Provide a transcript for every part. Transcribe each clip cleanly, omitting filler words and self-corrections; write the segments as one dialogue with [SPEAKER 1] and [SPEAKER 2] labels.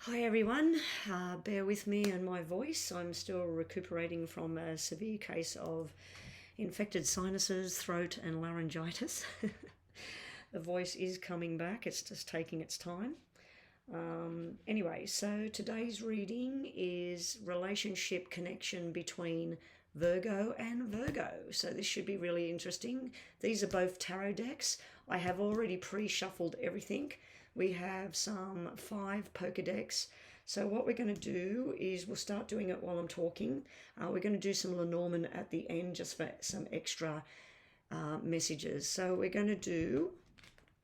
[SPEAKER 1] Hi everyone, bear with me and my voice. I'm still recuperating from a severe case of infected sinuses, throat, and laryngitis. The voice is coming back, it's just taking its time. Anyway, so today's reading is relationship connection between Virgo and Virgo. So this should be really interesting. These are both tarot decks. I have already pre-shuffled everything. We have some 5 poker decks. So what we're going to do is we'll start doing it while I'm talking. We're going to do some Lenormand at the end just for some extra messages. So we're going to do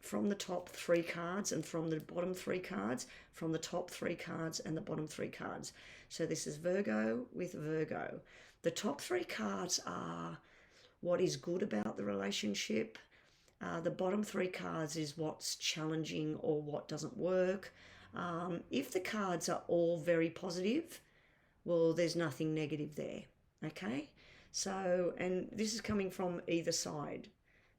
[SPEAKER 1] from the top 3 cards and from the bottom 3 cards, from the top 3 cards and the bottom 3 cards. So this is Virgo with Virgo. The top 3 cards are what is good about the relationship. The bottom 3 cards is what's challenging or what doesn't work. If the cards are all very positive, well, there's nothing negative there. Okay? So, and this is coming from either side.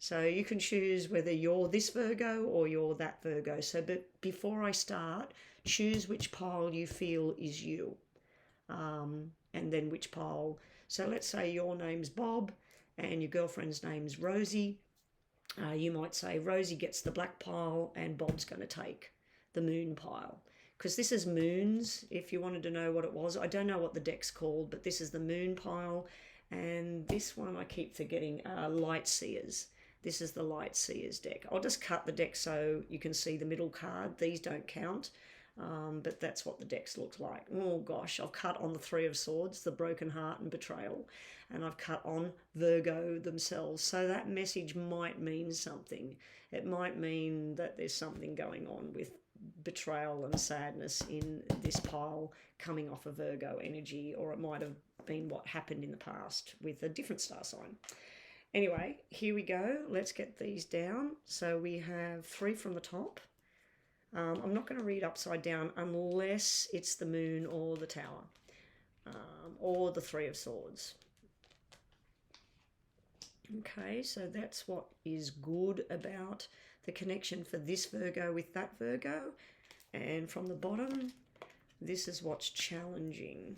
[SPEAKER 1] So you can choose whether you're this Virgo or you're that Virgo. So but before I start, choose which pile you feel is you. And then which pile. So let's say your name's Bob and your girlfriend's name's Rosie. You might say Rosie gets the black pile and Bob's going to take the moon pile. Because this is moons, if you wanted to know what it was. I don't know what the deck's called, but this is the moon pile. And this one I keep forgetting, Light Seers. This is the Light Seers deck. I'll just cut the deck so you can see the middle card. These don't count, but that's what the decks look like. Oh gosh, I've cut on the 3 of Swords, the broken heart and betrayal, and I've cut on Virgo themselves. So that message might mean something. It might mean that there's something going on with betrayal and sadness in this pile coming off a Virgo energy, or it might have been what happened in the past with a different star sign. Anyway, here we go. Let's get these down. So we have 3 from the top. I'm not going to read upside down unless it's the moon or the tower, or the 3 of Swords. Okay, so that's what is good about the connection for this Virgo with that Virgo. And from the bottom, this is what's challenging.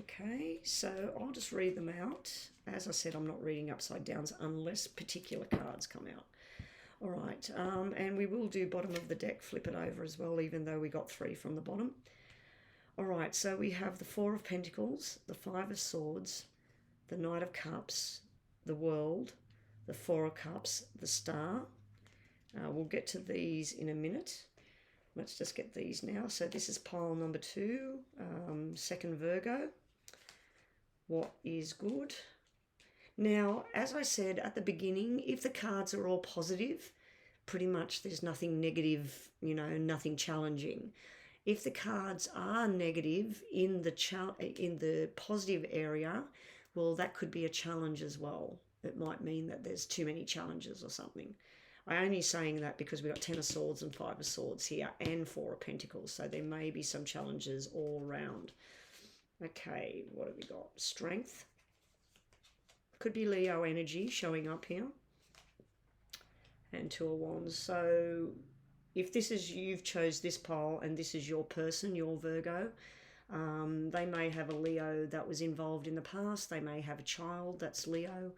[SPEAKER 1] Okay, so I'll just read them out. As I said, I'm not reading upside downs unless particular cards come out. All right, and we will do bottom of the deck, flip it over as well, even though we got 3 from the bottom. All right, so we have the 4 of Pentacles, the 5 of Swords, the Knight of Cups, the World, the 4 of Cups, the Star. We'll get to these in a minute. Let's just get these now. So this is pile number 2, second Virgo. What is good? Now, as I said at the beginning, if the cards are all positive, pretty much there's nothing negative, nothing challenging. If the cards are negative in the positive area, well, that could be a challenge as well. It might mean that there's too many challenges or something. I'm only saying that because we've got 10 of Swords and 5 of Swords here and 4 of Pentacles. So there may be some challenges all around. Okay, what have we got? Strength. Could be Leo energy showing up here. And 2 of Wands. So if this is, you've chose this pile and this is your person, your Virgo, they may have a Leo that was involved in the past. They may have a child that's Leo.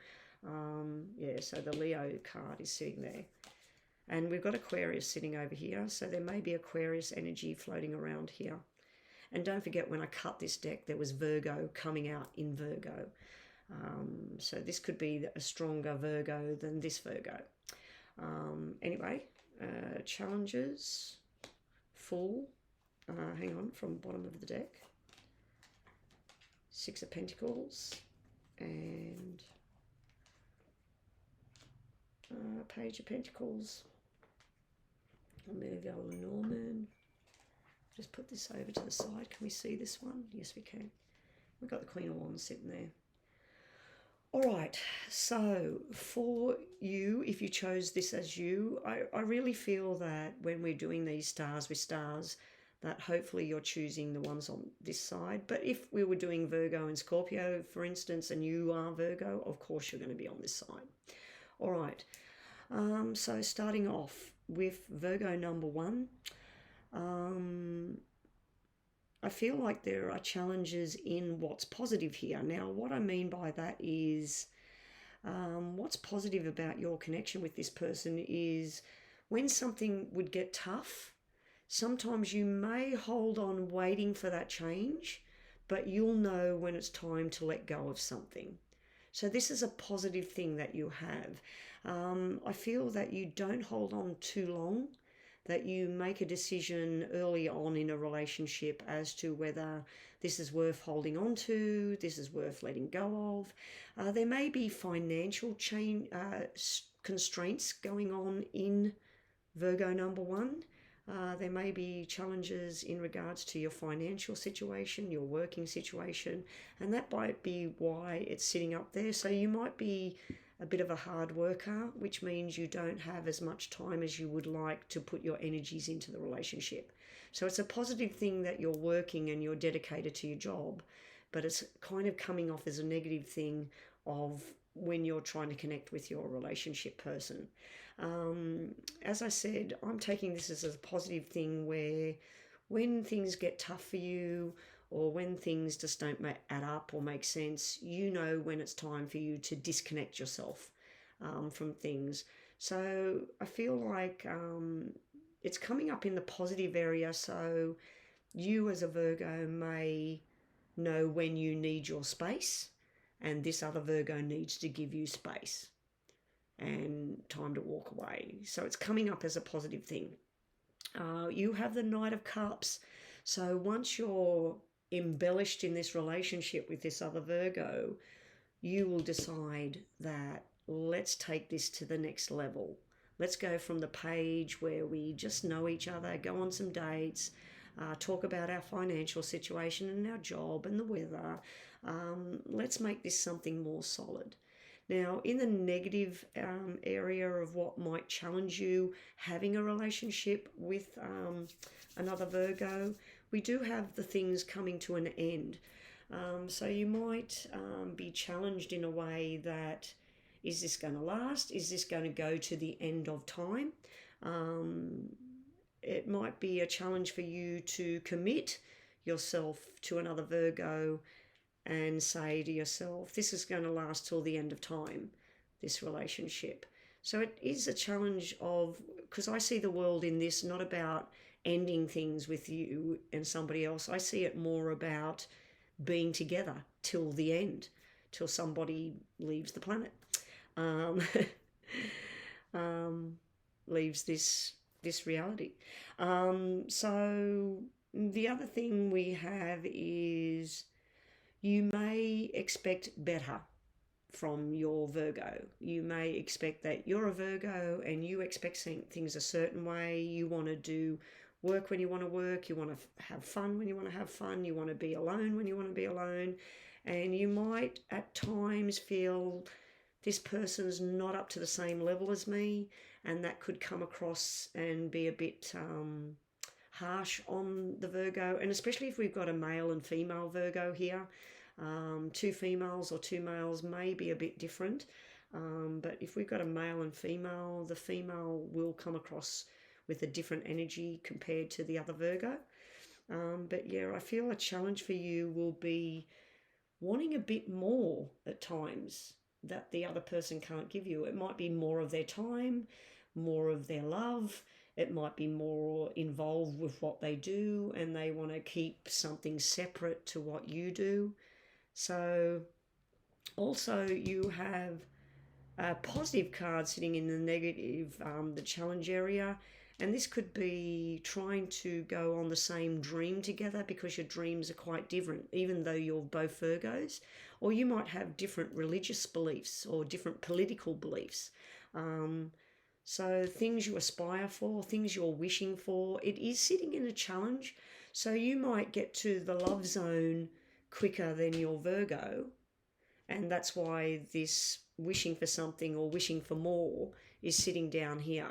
[SPEAKER 1] Yeah, so the Leo card is sitting there. And we've got Aquarius sitting over here. So there may be Aquarius energy floating around here. And don't forget, when I cut this deck, there was Virgo coming out in Virgo. So this could be a stronger Virgo than this Virgo. Anyway, challenges, full. Hang on, from bottom of the deck. 6 of Pentacles and Page of Pentacles. I'm going to go Lenormand. Just put this over to the side. Can we see this one? Yes, we can. We've got the Queen of Wands sitting there. All right, so for you, if you chose this as you, I really feel that when we're doing these stars with stars, that hopefully you're choosing the ones on this side. But if we were doing Virgo and Scorpio, for instance, and you are Virgo, of course you're going to be on this side. All right, so starting off with Virgo number 1, Um, I feel like there are challenges in what's positive here. Now, what I mean by that is what's positive about your connection with this person is when something would get tough, sometimes you may hold on waiting for that change, but you'll know when it's time to let go of something. So, this is a positive thing that you have. I feel that you don't hold on too long, that you make a decision early on in a relationship as to whether this is worth holding on to, this is worth letting go of. There may be financial constraints going on in Virgo number one. There may be challenges in regards to your financial situation, your working situation, and that might be why it's sitting up there. So you might be a bit of a hard worker, which means you don't have as much time as you would like to put your energies into the relationship. So it's a positive thing that you're working and you're dedicated to your job, but it's kind of coming off as a negative thing of when you're trying to connect with your relationship person. As I said, I'm taking this as a positive thing where when things get tough for you or when things just don't add up or make sense, you know when it's time for you to disconnect yourself from things. So I feel like it's coming up in the positive area. So you as a Virgo may know when you need your space, and this other Virgo needs to give you space and time to walk away. So it's coming up as a positive thing. You have the Knight of Cups. So once you're embellished in this relationship with this other Virgo, you will decide that let's take this to the next level. Let's go from the page where we just know each other, go on some dates, talk about our financial situation and our job and the weather. Let's make this something more solid. Now, in the negative area of what might challenge you having a relationship with another Virgo, we do have the things coming to an end. So you might be challenged in a way that, is this going to last? Is this going to go to the end of time? It might be a challenge for you to commit yourself to another Virgo and say to yourself, this is going to last till the end of time, this relationship. So it is a challenge of, because I see the world in this not about ending things with you and somebody else. I see it more about being together till the end, till somebody leaves the planet, leaves this reality. So the other thing we have is you may expect better from your Virgo. You may expect that you're a Virgo and you expect things a certain way. You want to do work when you want to work. You want to have fun when you want to have fun. You want to be alone when you want to be alone. And you might at times feel this person's not up to the same level as me, and that could come across and be a bit harsh on the Virgo. And especially if we've got a male and female Virgo here, two females or two males may be a bit different. But if we've got a male and female, the female will come across with a different energy compared to the other Virgo. But yeah, I feel a challenge for you will be wanting a bit more at times that the other person can't give you. It might be more of their time, more of their love. It might be more involved with what they do, and they want to keep something separate to what you do. So also you have a positive card sitting in the negative, the challenge area. And this could be trying to go on the same dream together because your dreams are quite different, even though you're both Virgos. Or you might have different religious beliefs or different political beliefs. So things you aspire for, things you're wishing for, it is sitting in a challenge. So you might get to the love zone quicker than your Virgo. And that's why this wishing for something or wishing for more is sitting down here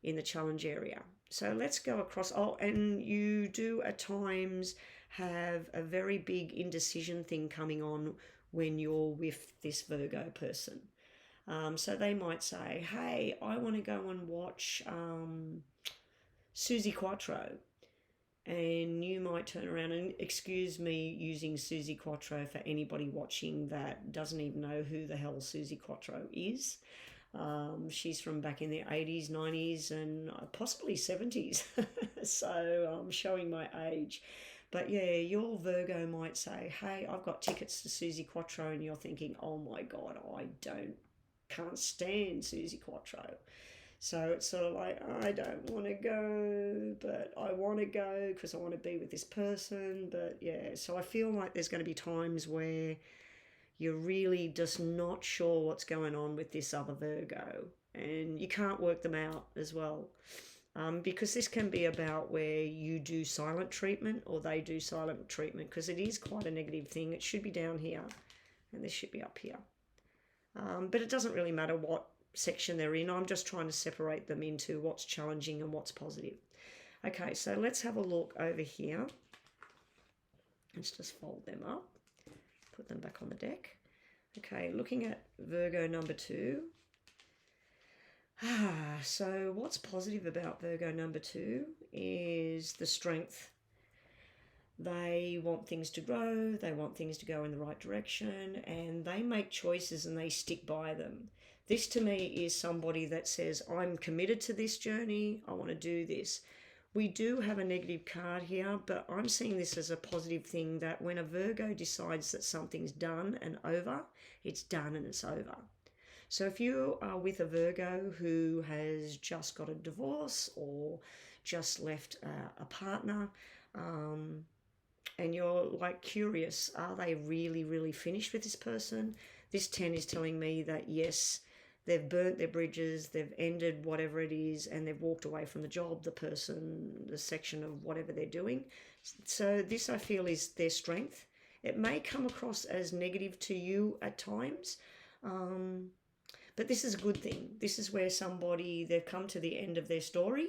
[SPEAKER 1] in the challenge area. So let's go across. Oh, and you do at times have a very big indecision thing coming on when you're with this Virgo person. So they might say, hey, I want to go and watch Susie Quattro. and you might turn around and, excuse me using Susie Quattro for anybody watching that doesn't even know who the hell Susie Quattro is. She's from back in the 80s, 90s, and possibly 70s. So I'm showing my age. But yeah, your Virgo might say, hey, I've got tickets to Susie Quattro, and you're thinking, oh my God, can't stand Susie Quattro. So it's sort of like, I don't want to go, but I want to go because I want to be with this person. But yeah, so I feel like there's going to be times where you're really just not sure what's going on with this other Virgo, and you can't work them out as well. Because this can be about where you do silent treatment or they do silent treatment, because it is quite a negative thing. It should be down here and this should be up here. But it doesn't really matter what section they're in. I'm just trying to separate them into what's challenging and what's positive. Okay, so let's have a look over here. Let's just fold them up, put them back on the deck. Okay, looking at Virgo number 2. So what's positive about Virgo number 2 is the strength. They want things to grow, they want things to go in the right direction, and they make choices and they stick by them. This to me is somebody that says, I'm committed to this journey, I want to do this. We do have a negative card here, but I'm seeing this as a positive thing, that when a Virgo decides that something's done and over, it's done and it's over. So if you are with a Virgo who has just got a divorce or just left a partner, and you're like curious, are they really, really finished with this person? This 10 is telling me that yes, they've burnt their bridges, they've ended whatever it is, and they've walked away from the job, the person, the section of whatever they're doing. So this, I feel, is their strength. It may come across as negative to you at times, but this is a good thing. This is where they've come to the end of their story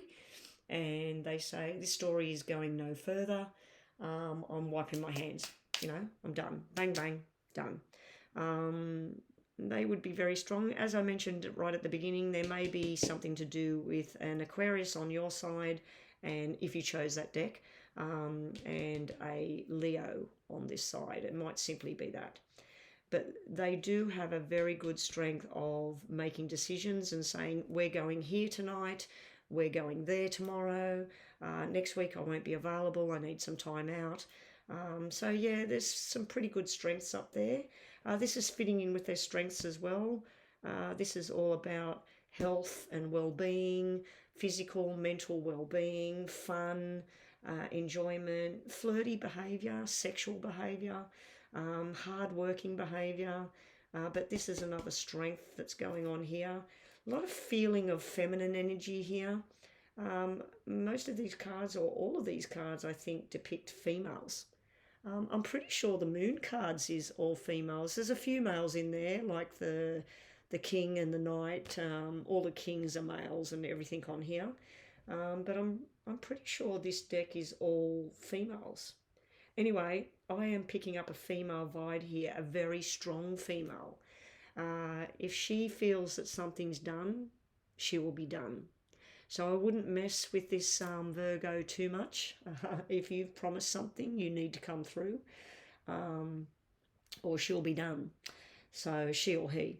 [SPEAKER 1] and they say, this story is going no further. I'm wiping my hands, I'm done. Bang, bang, done. They would be very strong. As I mentioned right at the beginning, there may be something to do with an Aquarius on your side, and if you chose that deck, and a Leo on this side. It might simply be that. But they do have a very good strength of making decisions and saying, we're going here tonight, we're going there tomorrow, next week I won't be available, I need some time out. So yeah, there's some pretty good strengths up there. This is fitting in with their strengths as well. This is all about health and well-being, physical, mental well-being, fun, enjoyment, flirty behaviour, sexual behaviour, hard-working behaviour, but this is another strength that's going on here. A lot of feeling of feminine energy here. Most of these cards, or all of these cards, I think, depict females. I'm pretty sure the moon cards is all females. There's a few males in there, like the king and the knight. All the kings are males and everything on here. But I'm pretty sure this deck is all females. Anyway, I am picking up a female vibe here, a very strong female. If she feels that something's done, she will be done. So I wouldn't mess with this Virgo too much. If you've promised something, you need to come through, or she'll be done. So she or he.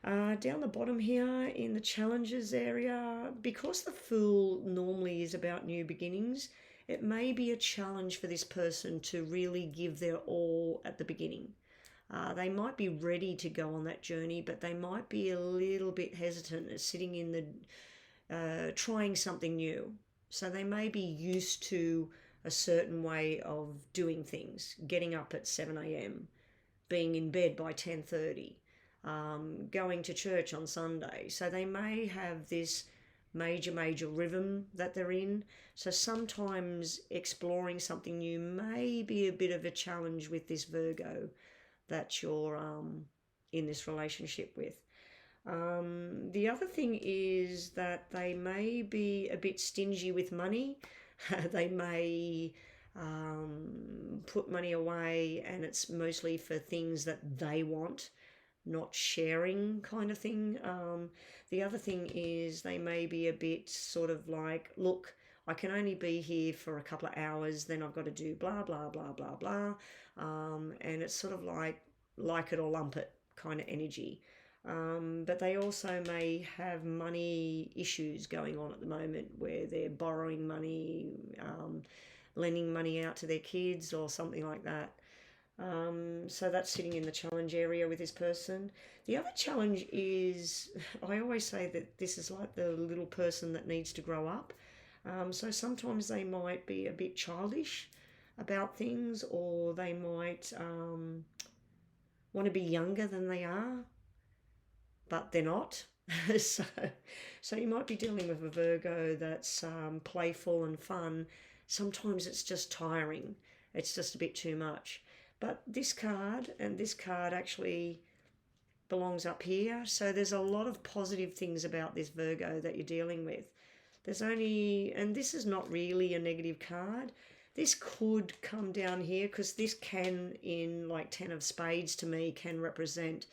[SPEAKER 1] Down the bottom here in the challenges area, because the Fool normally is about new beginnings, it may be a challenge for this person to really give their all at the beginning. They might be ready to go on that journey, but they might be a little bit hesitant at sitting in the trying something new. So they may be used to a certain way of doing things, getting up at 7 a.m, being in bed by 10:30, going to church on Sunday. So they may have this major rhythm that they're in. So sometimes exploring something new may be a bit of a challenge with this Virgo that you're in this relationship with. The other thing is that they may be a bit stingy with money. They may put money away, and it's mostly for things that they want, not sharing kind of thing. The other thing is they may be a bit sort of like, look, I can only be here for a couple of hours, then I've got to do blah, blah, blah, blah, blah. And it's sort of like it or lump it kind of energy. But they also may have money issues going on at the moment where they're borrowing money, lending money out to their kids or something like that. So that's sitting in the challenge area with this person. The other challenge is, I always say that this is like the little person that needs to grow up. So sometimes they might be a bit childish about things, or they might want to be younger than they are, but they're not. so, so you might be dealing with a Virgo that's playful and fun. Sometimes it's just tiring. It's just a bit too much. But this card and this card actually belongs up here. So there's a lot of positive things about this Virgo that you're dealing with. There's only, and this is not really a negative card. This could come down here because this can, in like 10 of spades to me, can represent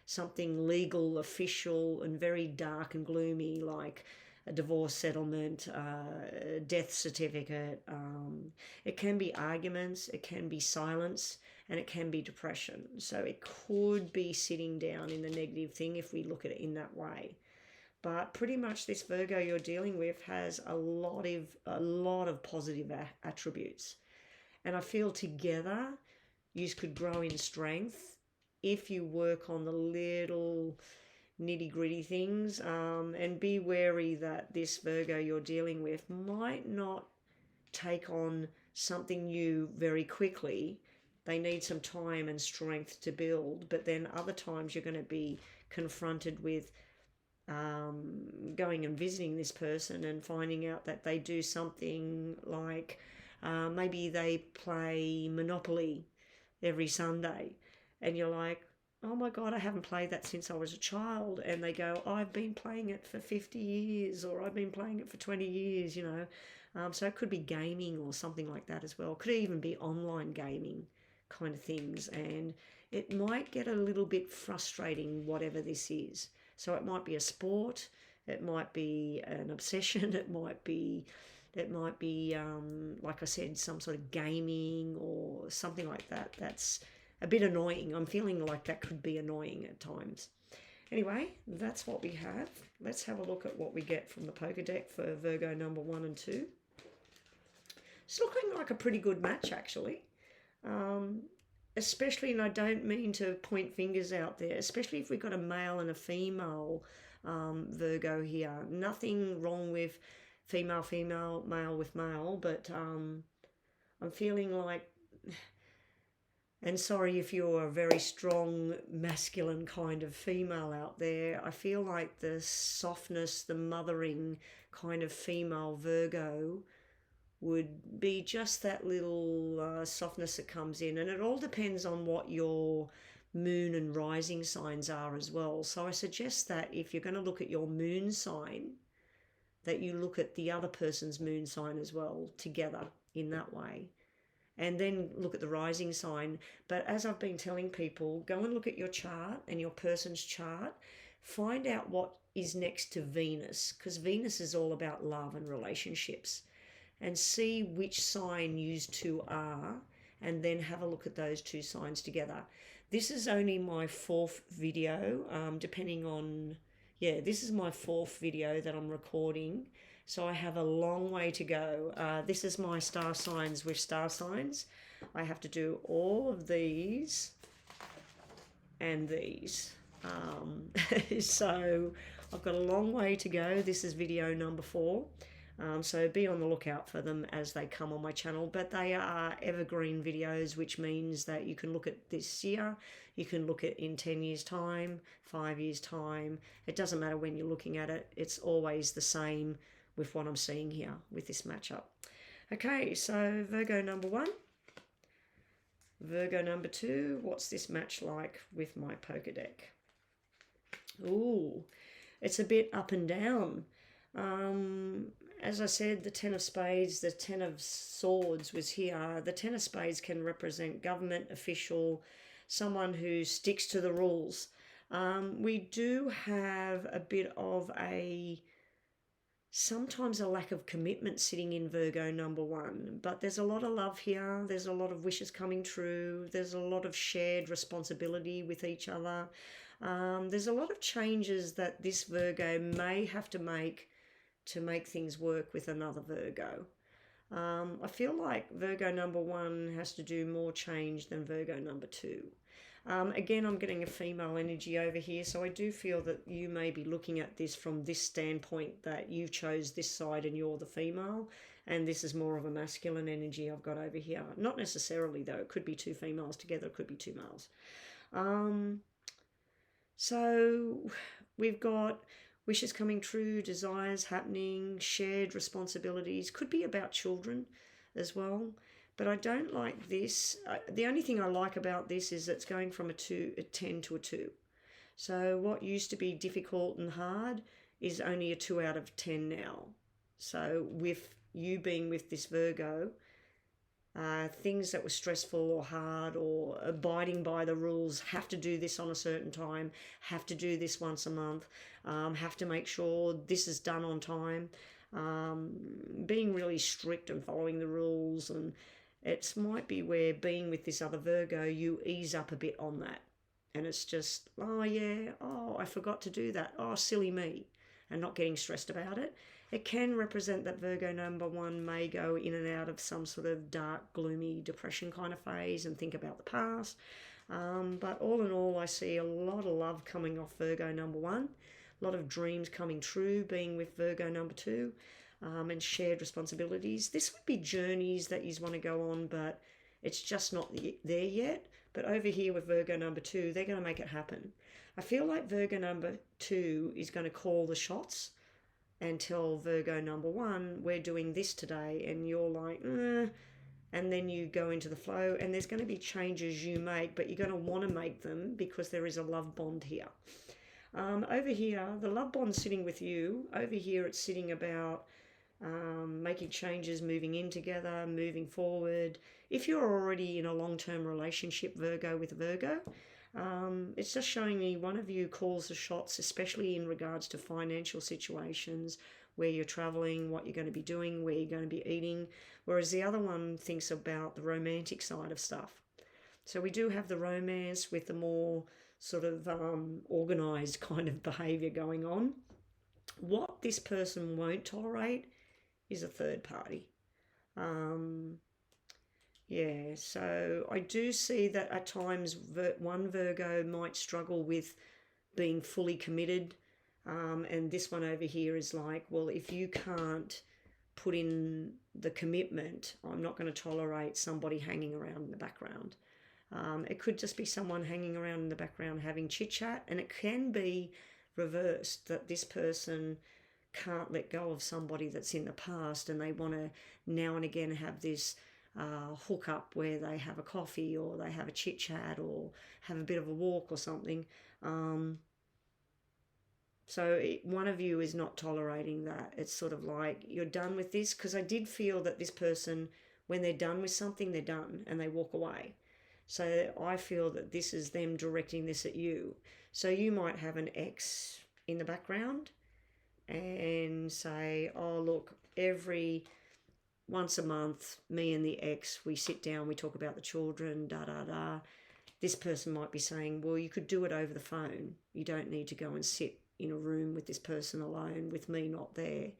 [SPEAKER 1] something legal, official, and very dark and gloomy, like a divorce settlement, a death certificate. It can be arguments, it can be silence, and it can be depression. So it could be sitting down in the negative thing if we look at it in that way. But pretty much this Virgo you're dealing with has a lot of positive attributes. And I feel together you could grow in strength if you work on the little nitty gritty things, and be wary that this Virgo you're dealing with might not take on something new very quickly. They need some time and strength to build, but then other times you're going to be confronted with going and visiting this person and finding out that they do something like maybe they play Monopoly every Sunday, and you're like, oh my God, I haven't played that since I was a child. And they go, I've been playing it for 50 years, or I've been playing it for 20 years, you know. So it could be gaming or something like that as well. Could even be online gaming kind of things. And it might get a little bit frustrating, whatever this is. So it might be a sport, it might be an obsession, it might be, like I said, some sort of gaming or something like that. That's a bit annoying. I'm feeling like that could be annoying at times. Anyway, that's what we have. Let's have a look at what we get from the poker deck for Virgo number 1 and 2. It's looking like a pretty good match, actually. Especially, and I don't mean to point fingers out there, especially if we've got a male and a female Virgo here. Nothing wrong with female, male with male, but I'm feeling like, and sorry if you're a very strong masculine kind of female out there, I feel like the softness, the mothering kind of female Virgo would be just that little softness that comes in. And it all depends on what your moon and rising signs are as well. So I suggest that if you're going to look at your moon sign, that you look at the other person's moon sign as well together in that way. And then look at the rising sign. But as I've been telling people, go and look at your chart and your person's chart. Find out what is next to Venus, because Venus is all about love and relationships. And see which sign you two are, and then have a look at those two signs together. This is only my 4th video, depending on, this is my 4th video that I'm recording. So I have a long way to go. This is my star signs with star signs. I have to do all of these and these. So I've got a long way to go. This is video number 4. So be on the lookout for them as they come on my channel. But they are evergreen videos, which means that you can look at this year, you can look at in 10 years' time, 5 years' time. It doesn't matter when you're looking at it. It's always the same with what I'm seeing here with this matchup. Okay, so Virgo number 1. Virgo number 2. What's this match like with my poker deck? Ooh, it's a bit up and down. As I said, the 10 of spades, the 10 of swords was here. The 10 of spades can represent government, official, someone who sticks to the rules. We do have a bit of a sometimes a lack of commitment sitting in Virgo number one, but there's a lot of love here. There's a lot of wishes coming true. There's a lot of shared responsibility with each other. There's a lot of changes that this Virgo may have to make things work with another Virgo. I feel like Virgo number one has to do more change than Virgo number two. Again, I'm getting a female energy over here, so I do feel that you may be looking at this from this standpoint, that you chose this side and you're the female, and this is more of a masculine energy I've got over here. Not necessarily, though. It could be two females together, it could be two males. So we've got wishes coming true, desires happening, shared responsibilities. Could be about children as well. But I don't like this. The only thing I like about this is it's going from a 10 to a 2. So what used to be difficult and hard is only a 2 out of 10 now. So with you being with this Virgo, things that were stressful or hard or abiding by the rules, have to do this on a certain time, have to do this once a month, have to make sure this is done on time, being really strict and following the rules. And it might be where being with this other Virgo, you ease up a bit on that. And it's just, oh yeah, oh, I forgot to do that. Oh, silly me. And not getting stressed about it. It can represent that Virgo number one may go in and out of some sort of dark, gloomy depression kind of phase and think about the past. But all in all, I see a lot of love coming off Virgo number one. A lot of dreams coming true being with Virgo number two. And shared responsibilities. This would be journeys that you want to go on, but it's just not there yet. But over here with Virgo number two, they're going to make it happen. I feel like Virgo number two is going to call the shots and tell Virgo number one, we're doing this today, and you're like, and then you go into the flow, and there's going to be changes you make, but you're going to want to make them because there is a love bond here. Over here, the love bond's sitting with you. Over here, it's sitting about making changes, moving in together, moving forward. If you're already in a long-term relationship, Virgo with Virgo, it's just showing me one of you calls the shots, especially in regards to financial situations, where you're traveling, what you're going to be doing, where you're going to be eating, whereas the other one thinks about the romantic side of stuff. So we do have the romance with the more sort of organised kind of behaviour going on. What this person won't tolerate is a third party. Yeah, so I do see that at times one Virgo might struggle with being fully committed, and this one over here is like, well, if you can't put in the commitment, I'm not going to tolerate somebody hanging around in the background. It could just be someone hanging around in the background having chit-chat, and it can be reversed, that this person can't let go of somebody that's in the past and they want to now and again have this hook up where they have a coffee or they have a chit chat or have a bit of a walk or something. So one of you is not tolerating that. It's sort of like, you're done with this, because I did feel that this person, when they're done with something, they're done and they walk away. So I feel that this is them directing this at you. So you might have an ex in the background and say, oh, look, once a month, me and the ex, we sit down, we talk about the children, da-da-da. This person might be saying, well, you could do it over the phone. You don't need to go and sit in a room with this person alone, with me not there.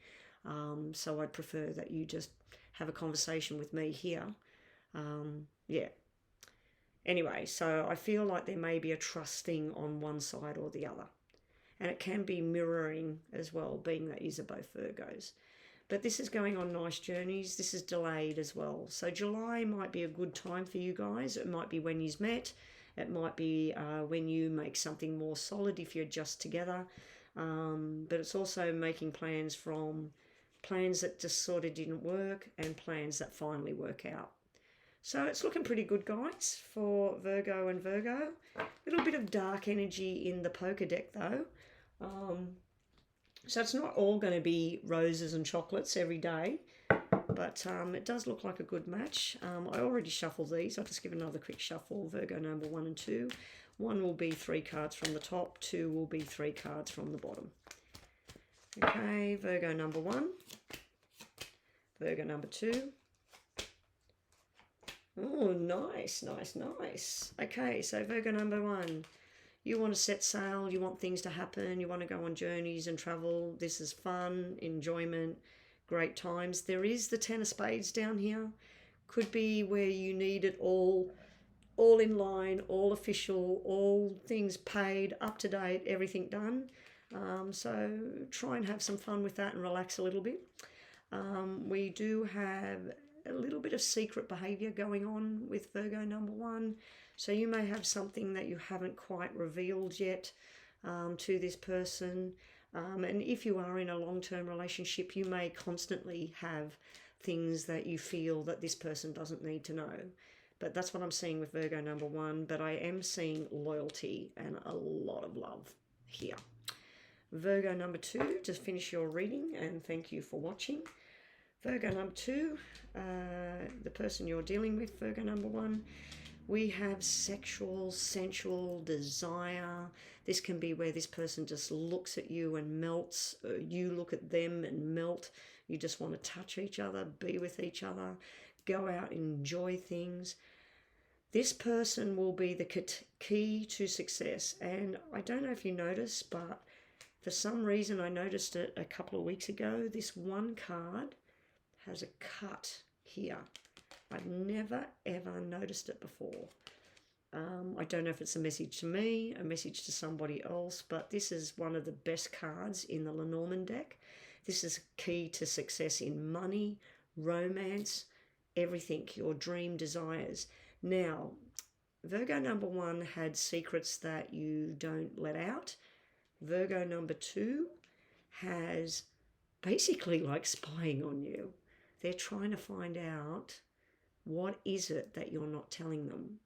[SPEAKER 1] So I'd prefer that you just have a conversation with me here. Yeah. Anyway, so I feel like there may be a trusting on one side or the other. And it can be mirroring as well, being that these are both Virgos. But this is going on nice journeys. This is delayed as well. So July might be a good time for you guys. It might be when you've met. It might be when you make something more solid if you're just together. But it's also making plans from plans that just sort of didn't work and plans that finally work out. So it's looking pretty good, guys, for Virgo and Virgo. A little bit of dark energy in the poker deck, though. So it's not all going to be roses and chocolates every day, but it does look like a good match. I already shuffled these. I'll just give another quick shuffle. Virgo number 1 and 2. 1 will be 3 cards from the top. 2 will be 3 cards from the bottom. Okay, Virgo number 1, Virgo number 2. Oh, nice, nice, nice. Okay, so Virgo number 1. You want to set sail, you want things to happen, you want to go on journeys and travel. This is fun, enjoyment, great times. There is the 10 of spades down here. Could be where you need it all in line, all official, all things paid, up to date, everything done. So try and have some fun with that and relax a little bit. We do have a little bit of secret behavior going on with Virgo number 1. So you may have something that you haven't quite revealed yet to this person. And if you are in a long-term relationship, you may constantly have things that you feel that this person doesn't need to know. But that's what I'm seeing with Virgo number 1. But I am seeing loyalty and a lot of love here. Virgo number 2, to finish your reading, and thank you for watching. Virgo number 2, the person you're dealing with, Virgo number 1, we have sexual, sensual desire. This can be where this person just looks at you and melts. You look at them and melt. You just want to touch each other, be with each other, go out, enjoy things. This person will be the key to success. And I don't know if you noticed, but for some reason I noticed it a couple of weeks ago. This one card has a cut here. I've never ever noticed it before. I don't know if it's a message to me, a message to somebody else, but this is one of the best cards in the Lenormand deck. This is key to success in money, romance, everything, your dream desires. Now, Virgo number 1 had secrets that you don't let out. Virgo number 2 has basically like spying on you. They're trying to find out what is it that you're not telling them.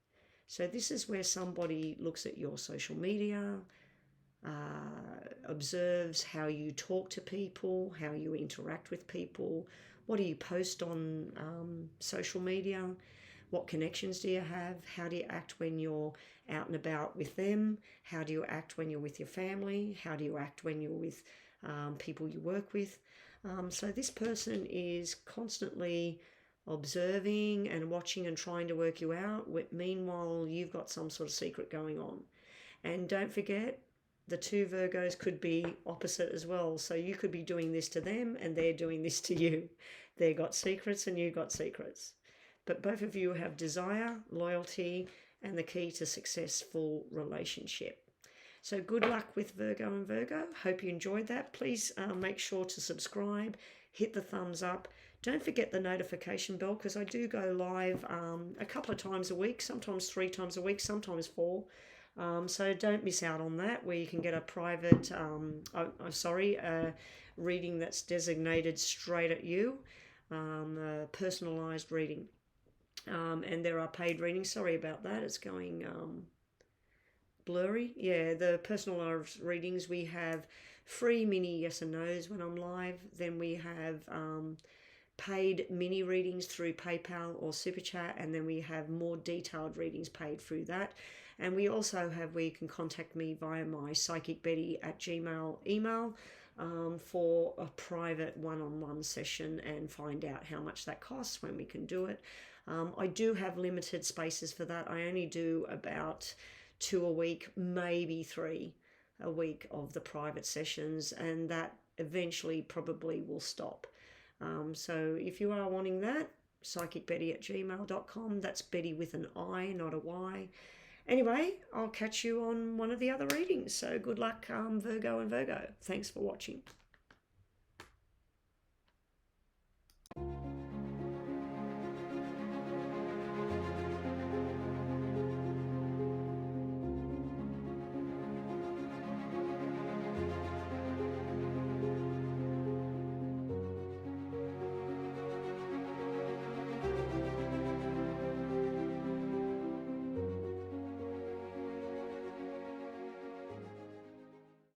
[SPEAKER 1] So this is where somebody looks at your social media, observes how you talk to people, how you interact with people, what do you post on social media, what connections do you have, how do you act when you're out and about with them, how do you act when you're with your family, how do you act when you're with people you work with. So this person is constantly observing and watching and trying to work you out. Meanwhile, you've got some sort of secret going on. And don't forget, the 2 Virgos could be opposite as well. So you could be doing this to them and they're doing this to you. They've got secrets and you've got secrets. But both of you have desire, loyalty, and the key to successful relationship. So good luck with Virgo and Virgo. Hope you enjoyed that. Please make sure to subscribe, hit the thumbs up. Don't forget the notification bell, because I do go live a couple of times a week, sometimes 3 times a week, sometimes 4. So don't miss out on that, where you can get a private, reading that's designated straight at you, a personalised reading. And there are paid readings. Sorry about that. It's going blurry. Yeah, the personalised readings, we have free mini yes and no's when I'm live. Then we have paid mini readings through PayPal or Super Chat, and then we have more detailed readings paid through that. And we also have where you can contact me via my psychicbetty@gmail email for a private one-on-one session and find out how much that costs, when we can do it. I do have limited spaces for that. I only do about 2 a week, maybe 3 a week of the private sessions, and that eventually probably will stop. So if you are wanting that, psychicbetty@gmail.com. That's Betty with an I, not a Y. Anyway, I'll catch you on one of the other readings. So good luck, Virgo and Virgo. Thanks for watching.